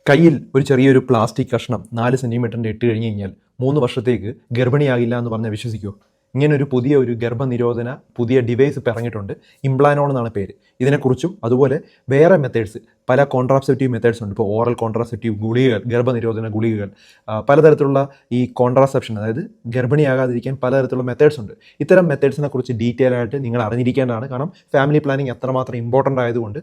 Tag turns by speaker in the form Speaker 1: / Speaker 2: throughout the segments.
Speaker 1: കയ്യിൽ ഒരു ചെറിയൊരു പ്ലാസ്റ്റിക് കഷ്ണം 4 സെൻറ്റിമീറ്ററിൻ്റെ ഇട്ട് കഴിഞ്ഞ് കഴിഞ്ഞാൽ 3 വർഷത്തേക്ക് ഗർഭിണിയാകില്ല എന്ന് പറഞ്ഞാൽ വിശ്വസിക്കുമോ? ഇങ്ങനൊരു പുതിയ ഗർഭനിരോധന ഡിവൈസ് ഇപ്പോൾ ഇറങ്ങിയിട്ടുണ്ട്. ഇംപ്ലാനോൺ എന്നാണ് പേര്. ഇതിനെക്കുറിച്ചും അതുപോലെ വേറെ മെത്തേഡ്സ്, പല കോൺട്രാസെപ്റ്റീവ് മെത്തേഡ്സ് ഉണ്ട്. ഇപ്പോൾ ഓറൽ കോൺട്രാസെപ്റ്റീവ് ഗുളികകൾ, ഗർഭനിരോധന ഗുളികകൾ, പലതരത്തിലുള്ള ഈ കോൺട്രാസെപ്ഷൻ, അതായത് ഗർഭിണിയാകാതിരിക്കാൻ പലതരത്തിലുള്ള മെത്തേഡ്സ് ഉണ്ട്. ഇത്തരം മെത്തേഡ്സിനെ കുറിച്ച് ഡീറ്റെയിൽ ആയിട്ട് നിങ്ങൾ അറിഞ്ഞിരിക്കേണ്ടതാണ്. കാരണം ഫാമിലി പ്ലാനിങ് അത്രമാത്രം ഇമ്പോർട്ടൻ്റ് ആയതുകൊണ്ട്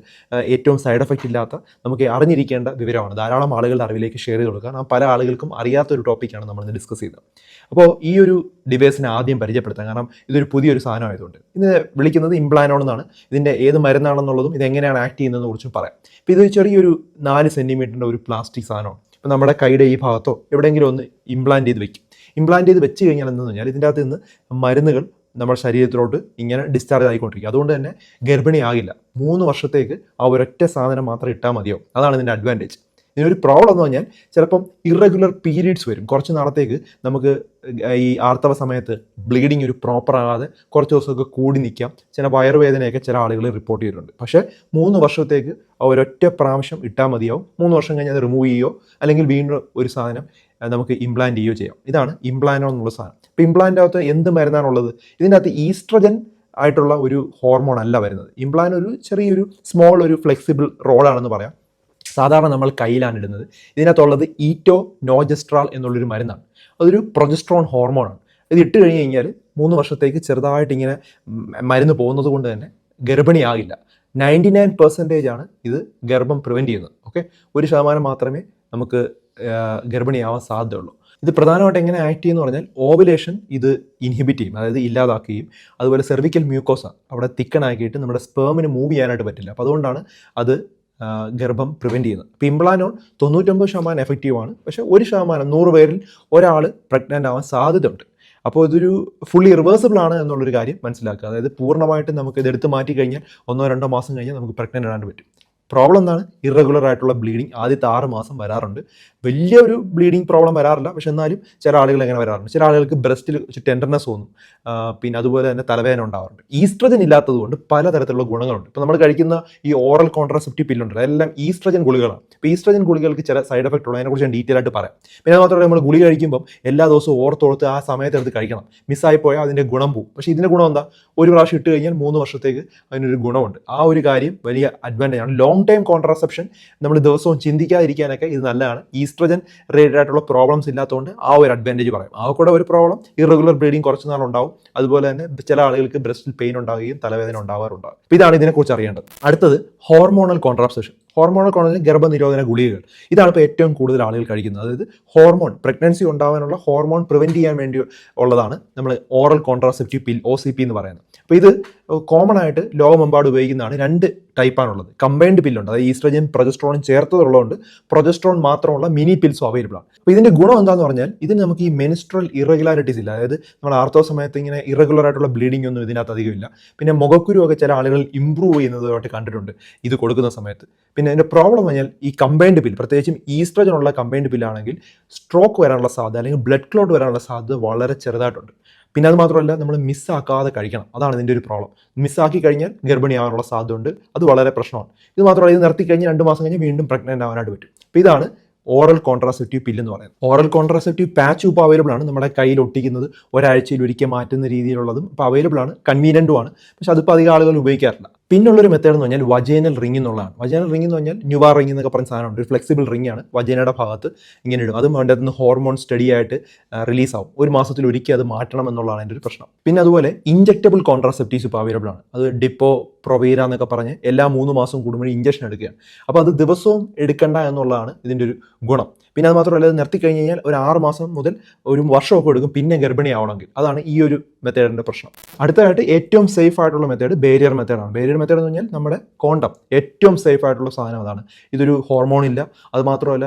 Speaker 1: ഏറ്റവും സൈഡ് എഫക്റ്റ് ഇല്ലാത്ത നമുക്ക് അറിഞ്ഞിരിക്കേണ്ട വിവരമാണ്. ധാരാളം ആളുകളുടെ അറിവിലേക്ക് ഷെയർ ചെയ്ത് കൊടുക്കുക. കാരണം പല ആളുകൾക്കും അറിയാത്തൊരു ടോപ്പിക്കാണ് നമ്മളിന്ന് ഡിസ്കസ് ചെയ്തത്. അപ്പോൾ ഈ ഒരു ഡിവൈസിനെ ആദ്യം പരിചയപ്പെടുത്താം. കാരണം ഇതൊരു പുതിയൊരു സാധനമായതുകൊണ്ട്. ഇതിനെ വിളിക്കുന്നത് ഇംപ്ലാനോൺ എന്നാണ്. ഇതിൻ്റെ ഏത് മരുന്നാണെന്നുള്ളതും ഇതെങ്ങനെയാണ് ആക്ട് ചെയ്യുന്നതെന്ന് കുറിച്ചും പറയാം. ഇപ്പോൾ ഇത് ചെറിയൊരു 4 സെൻറ്റിമീറ്ററിൻ്റെ ഒരു പ്ലാസ്റ്റിക് സാധനമാണ്. ഇപ്പോൾ നമ്മുടെ കൈയുടെ ഈ ഭാഗത്തോ എവിടെയെങ്കിലും ഒന്ന് ഇംപ്ലാന്റ് ചെയ്ത് വെക്കും. ഇംപ്ലാന്റ് ചെയ്ത് വെച്ച് കഴിഞ്ഞാൽ എന്തെന്ന് പറഞ്ഞാൽ ഇതിൻ്റെ അകത്ത് നിന്ന് മരുന്നുകൾ നമ്മുടെ ശരീരത്തിലോട്ട് ഇങ്ങനെ ഡിസ്ചാർജ് ആയിക്കൊണ്ടിരിക്കും. അതുകൊണ്ട് തന്നെ ഗർഭിണിയാകില്ല. 3 വർഷത്തേക്ക് ആ ഒരൊറ്റ സാധനം മാത്രം ഇട്ടാൽ മതിയാവും. അതാണ് ഇതിൻ്റെ അഡ്വാൻറ്റേജ്. ഇതിനൊരു പ്രോബ്ലം എന്ന് പറഞ്ഞാൽ ചിലപ്പം ഇറഗുലർ പീരീഡ്സ് വരും. കുറച്ച് നാളത്തേക്ക് നമുക്ക് ഈ ആർത്തവ സമയത്ത് ബ്ലീഡിങ് ഒരു പ്രോപ്പർ ആകാതെ കുറച്ച് ദിവസമൊക്കെ കൂടി നിൽക്കാം. ചില വയറുവേദനയൊക്കെ ചില ആളുകൾ റിപ്പോർട്ട് ചെയ്തിട്ടുണ്ട്. പക്ഷേ 3 വർഷത്തേക്ക് ഒരൊറ്റ പ്രാവശ്യം ഇട്ടാൽ മതിയാവും. 3 വർഷം കഴിഞ്ഞ് അത് റിമൂവ് ചെയ്യുകയോ അല്ലെങ്കിൽ വീണ്ടും ഒരു സാധനം നമുക്ക് ഇംപ്ലാന്റ് ചെയ്യുകയോ ചെയ്യാം. ഇതാണ് ഇംപ്ലാനോ എന്നുള്ള സാധനം. ഇപ്പോൾ ഇംപ്ലാന്റ് അകത്ത് എന്ത് മരുന്നാണുള്ളത്? ഇതിൻ്റെ അകത്ത് ഈസ്ട്രജൻ ആയിട്ടുള്ള ഒരു ഹോർമോൺ അല്ല വരുന്നത്. ഇംപ്ലാന്റ് ഒരു ചെറിയൊരു സ്മോൾ ഒരു ഫ്ലെക്സിബിൾ റോളാണെന്ന് പറയാം. സാധാരണ നമ്മൾ കയ്യിലാണ് ഇടുന്നത്. ഇതിനകത്തുള്ളത് ഈറ്റോനോജസ്ട്രാൾ എന്നുള്ളൊരു മരുന്നാണ്. അതൊരു പ്രൊജസ്ട്രോൺ ഹോർമോണാണ്. ഇത് ഇട്ട് കഴിഞ്ഞ് കഴിഞ്ഞാൽ 3 വർഷത്തേക്ക് ഇങ്ങനെ മരുന്ന് പോകുന്നത് കൊണ്ട് തന്നെ ഗർഭിണിയാകില്ല. 99% ആണ് ഇത് ഗർഭം പ്രിവെൻറ്റ് ചെയ്യുന്നത്. ഓക്കെ, 1% മാത്രമേ നമുക്ക് ഗർഭിണിയാവാൻ സാധ്യതയുള്ളൂ. ഇത് പ്രധാനമായിട്ട് എങ്ങനെ ആക്ട് ചെയ്യുമെന്ന് പറഞ്ഞാൽ ഓവുലേഷൻ ഇത് ഇൻഹിബിറ്റ് ചെയ്യും, അതായത് ഇല്ലാതാക്കുകയും അതുപോലെ സെർവിക്കൽ മ്യൂക്കോസ അവിടെ തിക്കണാക്കിയിട്ട് നമ്മുടെ സ്പേമിന് മൂവ് ചെയ്യാനായിട്ട് പറ്റില്ല. അപ്പോൾ അതുകൊണ്ടാണ് അത് ഗർഭം പ്രിവെൻറ്റ് ചെയ്യുന്നത്. ഇപ്പോൾ ഇംപ്ലാനോൺ 99% എഫക്റ്റീവാണ്. പക്ഷേ 1%, 100 പേരിൽ ഒരാൾ പ്രഗ്നൻ്റ് ആവാൻ സാധ്യതയുണ്ട്. അപ്പോൾ ഇതൊരു ഫുള്ളി റിവേഴ്സിബിൾ ആണ് എന്നുള്ളൊരു കാര്യം മനസ്സിലാക്കുക. അതായത് പൂർണ്ണമായിട്ടും നമുക്ക് ഇത് എടുത്ത് മാറ്റി കഴിഞ്ഞാൽ 1-2 മാസം കഴിഞ്ഞാൽ നമുക്ക് പ്രഗ്നൻ്റ് ആകാൻ പറ്റും. പ്രോബ്ലം എന്താണ്? ഇറഗുലർ ആയിട്ടുള്ള ബ്ലീഡിങ് ആദ്യത്തെ 6 മാസം വരാറുണ്ട്. വലിയൊരു ബ്ലീഡിങ് പ്രോബ്ലം വരാറില്ല. പക്ഷെ എന്നാലും ചില ആളുകൾ എങ്ങനെ വരാറുണ്ട്? ചില ആളുകൾക്ക് ബ്രസ്റ്റിൽ ടെൻഡർനെസ് തോന്നും. പിന്നെ അതുപോലെ തന്നെ തലവേദന ഉണ്ടാവാറുണ്ട്. ഈസ്ട്രജൻ ഇല്ലാത്തതുകൊണ്ട് പലതരത്തിലുള്ള ഗുണങ്ങളുണ്ട്. ഇപ്പോൾ നമ്മൾ കഴിക്കുന്ന ഈ ഓറൽ കോൺട്രാസെപ്റ്റീവ് പില്ലുണ്ട്, അതെല്ലാം ഈസ്ട്രജൻ ഗുളികളാണ്. ഇപ്പോൾ ഈസ്ട്രജൻ ഗുളികൾക്ക് ചില സൈഡ് എഫക്റ്റ് ഉള്ളത്. അതിനെക്കുറിച്ച് ഞാൻ ഡീറ്റെയിൽ ആയിട്ട് പറയാം. പിന്നെ അത് മാത്രമല്ല, നമ്മൾ ഗുളിക കഴിക്കുമ്പോൾ എല്ലാ ദിവസവും ഓർത്തോർത്ത് ആ സമയത്തെടുത്ത് കഴിക്കണം. മിസ്സായി പോയാൽ അതിൻ്റെ ഗുണം പോകും. പക്ഷേ ഇതിൻ്റെ ഗുണം എന്താ? ഒരു പ്രാവശ്യം ഇട്ട് കഴിഞ്ഞാൽ 3 വർഷത്തേക്ക് അതിനൊരു ഗുണമുണ്ട്. ആ ഒരു കാര്യം വലിയ അഡ്വാൻറ്റേജ് ആണ്. ലോങ് ടൈം കോൺട്രാസെപ്ഷൻ നമ്മൾ ദിവസവും ചിന്തിക്കാതിരിക്കാനൊക്കെ ഇത് നല്ലതാണ്. ഈസ്ട്രജൻ റിലേറ്റഡ് ആയിട്ടുള്ള പ്രോബ്ലംസ് ഇല്ലാത്തതുകൊണ്ട് ആ ഒരു അഡ്വാൻറ്റേജ് പറയും. ആ കൂടെ ഒരു പ്രോബ്ലം ഇറഗുലർ ബ്ലീഡിങ് കുറച്ച് നാളുണ്ടാവും. അതുപോലെ തന്നെ ചില ആളുകൾക്ക് ബ്രസ്റ്റിൽ പെയിൻ ഉണ്ടാവുകയും തലവേദന ഉണ്ടാവാറുണ്ടാകും. അപ്പോൾ ഇതാണ് ഇതിനെക്കുറിച്ച് അറിയേണ്ടത്. അടുത്തത് ഹോർമോണൽ കോൺട്രാസെപ്ഷൻ. ഹോർമോണൽ കോൺട്രാസെപ്ഷൻ ഗർഭനിരോധന ഗുളികകൾ. ഇതാണ് ഇപ്പോൾ ഏറ്റവും കൂടുതൽ ആളുകൾ കഴിക്കുന്നത്. അതായത് ഹോർമോൺ പ്രഗ്നൻസി ഉണ്ടാകാനുള്ള ഹോർമോൺ പ്രിവെൻറ്റ് ചെയ്യാൻ വേണ്ടി ഉള്ളതാണ് നമ്മൾ ഓറൽ കോൺട്രാസെപ്റ്റീവ് പിൽ, OCP എന്ന് പറയുന്നത്. അപ്പോൾ ഇത് കോമൺ ആയിട്ട് ലോകമെമ്പാടും ഉപയോഗിക്കുന്നതാണ്. 2 ടൈപ്പാണുള്ളത്. കമ്പൈൻഡ് പില്ലുണ്ട്, അതായത് ഈസ്ട്രജൻ പ്രൊജസ്ട്രോണും ചേർത്തതുള്ളതുകൊണ്ട് പ്രൊജസ്ട്രോൺ മാത്രമുള്ള മിനി പിൽസും അവൈലബിൾ ആണ്. അപ്പോൾ ഇതിൻ്റെ ഗുണം എന്താണെന്ന് പറഞ്ഞാൽ ഇതിന് നമുക്ക് ഈ മെൻസ്ട്രൽ ഇറഗുലാരിറ്റീസ് ഇല്ല. അതായത് നമ്മൾ ആർത്തവ സമയത്ത് ഇങ്ങനെ ഇറഗുലർ ആയിട്ടുള്ള ബ്ലീഡിംഗ് ഒന്നും ഇതിനകത്ത് അധികമില്ല. പിന്നെ മുഖക്കുരുവൊക്കെ ചില ആളുകൾ ഇമ്പ്രൂവ് ചെയ്യുന്നതായിട്ട് കണ്ടിട്ടുണ്ട് ഇത് കൊടുക്കുന്ന സമയത്ത്. പിന്നെ അതിൻ്റെ പ്രോബ്ലം പറഞ്ഞാൽ ഈ കമ്പൈൻഡ് പിൽ, പ്രത്യേകിച്ചും ഈസ്ട്രജൻ ഉള്ള കമ്പൈൻഡ് പില്ലാണെങ്കിൽ സ്ട്രോക്ക് വരാനുള്ള സാധ്യത അല്ലെങ്കിൽ ബ്ലഡ് ക്ലോട്ട് വരാനുള്ള സാധ്യത വളരെ ചെറുതായിട്ടുണ്ട്. പിന്നെ അത് മാത്രമല്ല, നമ്മൾ മിസ്സാക്കാതെ കഴിക്കണം. അതാണ് ഇതിൻ്റെ ഒരു പ്രോബ്ലം. മിസ്സാക്കി കഴിഞ്ഞാൽ ഗർഭിണിയാവാനുള്ള സാധ്യത ഉണ്ട്. അത് വളരെ പ്രശ്നമാണ്. ഇത് മാത്രമല്ല, ഇത് നിർത്തി കഴിഞ്ഞ് 2 മാസം കഴിഞ്ഞ് വീണ്ടും പ്രഗ്നൻ്റ് ആവാനായിട്ട് പറ്റും. അപ്പോൾ ഇതാണ് ഓറൽ കോൺട്രാസെപ്റ്റീവ് പില്ല് എന്ന് പറയുന്നത്. ഓറൽ കോൺട്രാസെപ്റ്റീവ് പാച്ച് ഇപ്പോൾ അവൈലബിൾ ആണ്. നമ്മുടെ കയ്യിൽ ഒട്ടിക്കുന്നത് ഒരാഴ്ചയിൽ ഒരിക്കൽ മാറ്റുന്ന രീതിയിലുള്ളതും ഇപ്പോൾ അവൈലബിൾ ആണ്. കൺവീനിയൻറ്റുമാണ്. പക്ഷേ അതിപ്പോൾ അധികം ആളുകൾ ഉപയോഗിക്കാറില്ല. പിന്നുള്ളൊരു മെത്തേഡ് എന്ന് പറഞ്ഞാൽ വജൈനൽ റിംഗ് എന്നുള്ളതാണ്. വജൈനൽ റിംഗ് എന്ന് പറഞ്ഞാൽ ന്യൂവാർ റിംഗ് എന്നൊക്കെ പറഞ്ഞ സാധനമുണ്ട്. ഒരു ഫ്ലെക്സിബിൾ റിംഗ് ആണ്. വജൈനയുടെ ഭാഗത്ത് ഇങ്ങനെ ഇടും. അതും അതിൻ്റെ നിന്ന് ഹോർമോൺ സ്റ്റഡി ആയിട്ട് റിലീസ് ആവും. 1 മാസത്തിൽ ഒരിക്കൽ അത് മാറ്റണം എന്നുള്ളതാണ് എൻ്റെ ഒരു പ്രശ്നം. പിന്നെ അതുപോലെ ഇഞ്ചക്റ്റബിൾ കോൺട്രാസെപ്റ്റീവ്സ് ഇപ്പോൾ അവൈലബിൾ ആണ്. അത് ഡിപ്പോ പ്രൊവീര എന്നൊക്കെ പറഞ്ഞ് എല്ലാ 3 മാസം കൂടുമ്പോൾ ഇഞ്ചക്ഷൻ എടുക്കുകയാണ്. അപ്പോൾ അത് ദിവസവും എടുക്കേണ്ട എന്നുള്ളതാണ് ഇതിൻ്റെ ഒരു ഗുണം. പിന്നെ അത് മാത്രമല്ല, അത് നിർത്തി കഴിഞ്ഞ് കഴിഞ്ഞാൽ ഒരു 6 മാസം മുതൽ 1 വർഷമൊക്കെ എടുക്കും പിന്നെ ഗർഭിണിയാവണമെങ്കിൽ. അതാണ് ഈ ഒരു മെത്തേഡിൻ്റെ പ്രശ്നം. അടുത്തതായിട്ട് ഏറ്റവും സേഫ് ആയിട്ടുള്ള മെത്തേഡ് ബേരിയർ മെത്തേഡാണ്. ബേരിയർ മെത്തേഡ് എന്ന് പറഞ്ഞാൽ നമ്മുടെ കോണ്ടം ഏറ്റവും സേഫ് ആയിട്ടുള്ള സാധനം അതാണ്. ഇതൊരു ഹോർമോൺ ഇല്ല. അത് മാത്രമല്ല,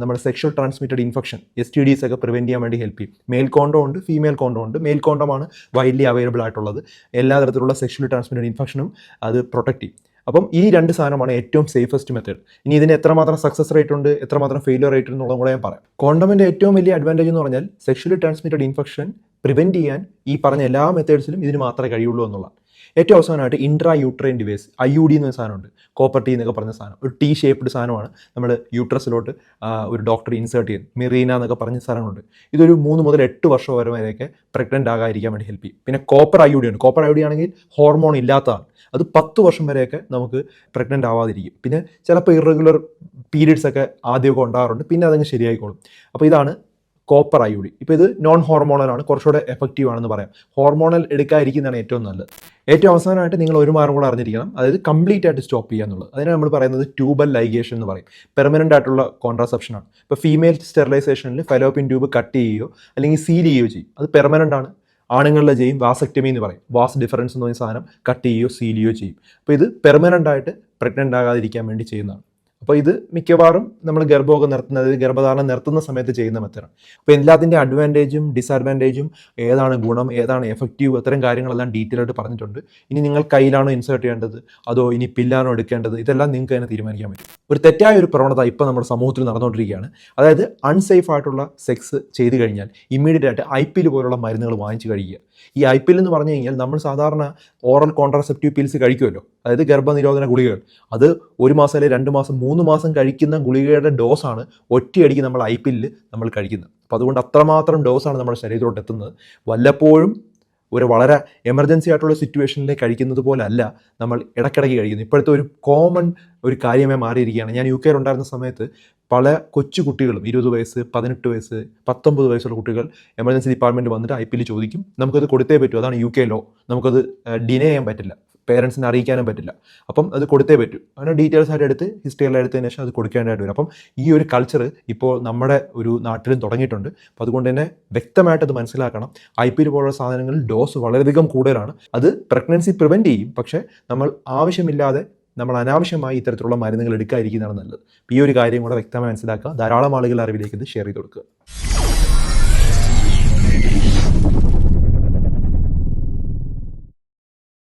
Speaker 1: നമ്മുടെ സെക്ഷൽ ട്രാൻസ്മിറ്റഡ് ഇൻഫെക്ഷൻ STDs ഒക്കെ പ്രിവെൻറ്റ് ചെയ്യാൻ വേണ്ടി ഹെൽപ്പ് ചെയ്യും. മെയിൽ കോണ്ടം ഉണ്ട്, ഫീമെയിൽ കോണ്ടം ഉണ്ട്. മെയിൽ കോണ്ടമാണ് വൈഡ്ലി അവൈലബിൾ ആയിട്ടുള്ളത്. എല്ലാ തരത്തിലുള്ള സെക്ഷൽ ട്രാൻസ്മിറ്റഡ് ഇൻഫെക്ഷനും അത് പ്രൊട്ടക്റ്റ് ചെയ്യും. അപ്പം ഈ 2 സാധനമാണ് ഏറ്റവും സേഫസ്റ്റ് മെത്തേഡ്. ഇനി ഇതിന് എത്രമാത്രം സക്സസ് റേറ്റ് ഉണ്ട്, എത്രമാത്രം ഫെയിലിയർ റേറ്റ് എന്നുള്ളതും കൂടെ ഞാൻ പറയാം. കോണ്ടമിൻ്റെ ഏറ്റവും വലിയ അഡ്വാൻറ്റേജ് എന്ന് പറഞ്ഞാൽ സെക്ഷലി ട്രാൻസ്മിറ്റഡ് ഇൻഫെക്ഷൻ പ്രിവെൻറ്റ് ചെയ്യാൻ ഈ പറഞ്ഞ എല്ലാ മെത്തേഡ്സിലും ഇതിന് മാത്രമേ കഴിയുള്ളൂ എന്നുള്ളതാണ്. ഏറ്റവും അവസാനമായിട്ട് ഇൻട്രാ യൂട്രൈൻ ഡിവൈസ് IUD എന്നൊരു സാധനമുണ്ട്. കോപ്പർ ടി എന്നൊക്കെ പറഞ്ഞ സാധനം, ഒരു T ഷേപ്ഡ് സാധനമാണ് നമ്മൾ യൂട്രസിലോട്ട് ഒരു ഡോക്ടർ ഇൻസേർട്ട് ചെയ്യുന്നത്. മിറീന എന്നൊക്കെ പറഞ്ഞ സാധനമുണ്ട്. ഇതൊരു 3 മുതൽ 8 വർഷം വരെയൊക്കെ പ്രഗ്നൻ്റ് ആകാതിരിക്കാൻ വേണ്ടി ഹെൽപ്പ് ചെയ്യും. പിന്നെ കോപ്പർ IUD ഉണ്ട്. കോപ്പർ IUD ആണെങ്കിൽ ഹോർമോൺ ഇല്ലാത്തതാണ്. അത് 10 വർഷം വരെയൊക്കെ നമുക്ക് പ്രഗ്നൻ്റ് ആവാതിരിക്കും. പിന്നെ ചിലപ്പോൾ ഇറഗുലർ പീരീഡ്സ് ഒക്കെ ആദ്യമൊക്കെ ഉണ്ടാകാറുണ്ട്, പിന്നെ അതങ്ങ് ശരിയായിക്കോളും. അപ്പോൾ ഇതാണ് കോപ്പർ IUD. ഇപ്പോൾ ഇത് നോൺ ഹോർമോണലാണ്, കുറച്ചുകൂടെ എഫക്റ്റീവ് ആണെന്ന് പറയാം. ഹോർമോണൽ എടുക്കാതിരിക്കുന്നതാണ് ഏറ്റവും നല്ലത്. ഏറ്റവും അവസാനമായിട്ട് നിങ്ങൾ ഒരു മാർഗം കൂടെ അറിഞ്ഞിരിക്കണം, അതായത് കംപ്ലീറ്റ് ആയിട്ട് സ്റ്റോപ്പ് ചെയ്യുക എന്നുള്ളത്. അതിനെ നമ്മൾ പറയുന്നത് ട്യൂബൽ ലൈഗേഷൻ എന്ന് പറയും. പെർമനൻ്റ് ആയിട്ടുള്ള കോൺട്രാസെപ്ഷനാണ്. ഇപ്പോൾ ഫീമെയിൽ സ്റ്റെറിലൈസേഷനിൽ ഫെലോപ്പിൻ ട്യൂബ് കട്ട് ചെയ്യുകയോ അല്ലെങ്കിൽ സീൽ ചെയ്യുകയോ ചെയ്യും. അത് പെർമനൻ്റ് ആണ്. ആണുങ്ങളുടെ ചെയ്യും വാസെക്ടമി എന്ന് പറയും. വാസ് ഡിഫറൻസ് എന്ന് പറഞ്ഞ സാധനം കട്ട് ചെയ്യുകയോ സീൽ ചെയ്യുകയോ ചെയ്യും. അപ്പോൾ ഇത് പെർമനൻ്റ് ആയിട്ട് പ്രഗ്നൻ്റ് ആകാതിരിക്കാൻ വേണ്ടി ചെയ്യുന്നതാണ്. അപ്പോൾ ഇത് മിക്കവാറും നമ്മൾ ഗർഭമൊക്കെ നിർത്തുന്നത്, ഗർഭധാരണം നിർത്തുന്ന സമയത്ത് ചെയ്യുന്ന മെത്തേഡാണ്. അപ്പോൾ എല്ലാത്തിൻ്റെ അഡ്വാൻറ്റേജും ഡിസഡ്വാൻറ്റേജും, ഏതാണ് ഗുണം, ഏതാണ് എഫക്റ്റീവ്, അത്തരം കാര്യങ്ങളെല്ലാം ഡീറ്റെയിൽ ആയിട്ട് പറഞ്ഞിട്ടുണ്ട്. ഇനി നിങ്ങൾ കയ്യിലാണോ ഇൻസേർട്ട് ചെയ്യേണ്ടത്, അതോ ഇനി പില്ലാണോ എടുക്കേണ്ടത്, ഇതെല്ലാം നിങ്ങൾക്ക് തന്നെ തീരുമാനിക്കാൻ പറ്റും. ഒരു തെറ്റായ ഒരു പ്രവണത ഇപ്പോൾ നമ്മുടെ സമൂഹത്തിൽ നടന്നുകൊണ്ടിരിക്കുകയാണ്. അതായത് അൺസേഫ് ആയിട്ടുള്ള സെക്സ് ചെയ്ത് കഴിഞ്ഞാൽ ഇമ്മീഡിയറ്റ് ആയിട്ട് IPL പോലുള്ള മരുന്നുകൾ വാങ്ങിച്ച് കഴിക്കുക. ഈ IPL എന്ന് പറഞ്ഞു കഴിഞ്ഞാൽ നമ്മൾ സാധാരണ ഓറൽ കോൺട്രാസെപ്റ്റീവ് പിൽസ് കഴിക്കുമല്ലോ, അതായത് ഗർഭനിരോധന ഗുളികകൾ. അത് 1 മാസം അല്ലെങ്കിൽ 2 മാസം 3 മാസം കഴിക്കുന്ന ഗുളികയുടെ ഡോസാണ് ഒറ്റയടിക്ക് നമ്മൾ IPL നമ്മൾ കഴിക്കുന്നത്. അപ്പോൾ അതുകൊണ്ട് അത്രമാത്രം ഡോസാണ് നമ്മുടെ ശരീരത്തിലോട്ട് എത്തുന്നത്. വല്ലപ്പോഴും ഒരു വളരെ എമർജൻസി ആയിട്ടുള്ള സിറ്റുവേഷനിൽ കഴിക്കുന്നത് പോലെ അല്ല നമ്മൾ ഇടയ്ക്കിടയ്ക്ക് കഴിക്കുന്നത്. ഇപ്പോഴത്തെ ഒരു കോമൺ ഒരു കാര്യമായി മാറിയിരിക്കുകയാണ്. ഞാൻ UK ഉണ്ടായിരുന്ന സമയത്ത് പല കൊച്ചു കുട്ടികളും 20 വയസ്സ് 18 വയസ്സ് 19 വയസ്സുള്ള കുട്ടികൾ എമർജൻസി ഡിപ്പാർട്ട്മെൻറ്റ് വന്നിട്ട് IPL ചോദിക്കും. നമുക്കത് കൊടുത്തേ പറ്റൂ. അതാണ് UK ലോ. നമുക്കത് ഡിനേ ചെയ്യാൻ പറ്റില്ല, പേരൻസിനെ അറിയിക്കാനും പറ്റില്ല. അപ്പം അത് കൊടുത്തേ പറ്റൂ. അങ്ങനെ ഡീറ്റെയിൽസ് ആയിട്ട് എടുത്ത് ഹിസ്റ്ററിയെല്ലാം എടുത്തതിന് ശേഷം അത് കൊടുക്കേണ്ടതായിട്ട് വരും. അപ്പം ഈ ഒരു കൾച്ചർ ഇപ്പോൾ നമ്മുടെ ഒരു നാട്ടിലും തുടങ്ങിയിട്ടുണ്ട്. അപ്പോൾ അതുകൊണ്ട് തന്നെ വ്യക്തമായിട്ട് അത് മനസ്സിലാക്കണം. IPL പോലുള്ള സാധനങ്ങളിൽ ഡോസ് വളരെയധികം കൂടുതലാണ്. അത് പ്രഗ്നൻസി പ്രിവെൻറ്റ് ചെയ്യും, പക്ഷേ നമ്മൾ ആവശ്യമില്ലാതെ നമ്മൾ അനാവശ്യമായി ഇത്തരത്തിലുള്ള മരുന്നുകൾ എടുക്കാതിരിക്കുന്നതാണ് നല്ലത്. ഈ ഒരു കാര്യം കൂടെ വ്യക്തമായി മനസ്സിലാക്കുക. ധാരാളം ആളുകളുടെ അറിവിലേക്ക് ഇത് ഷെയർ ചെയ്ത് കൊടുക്കുക.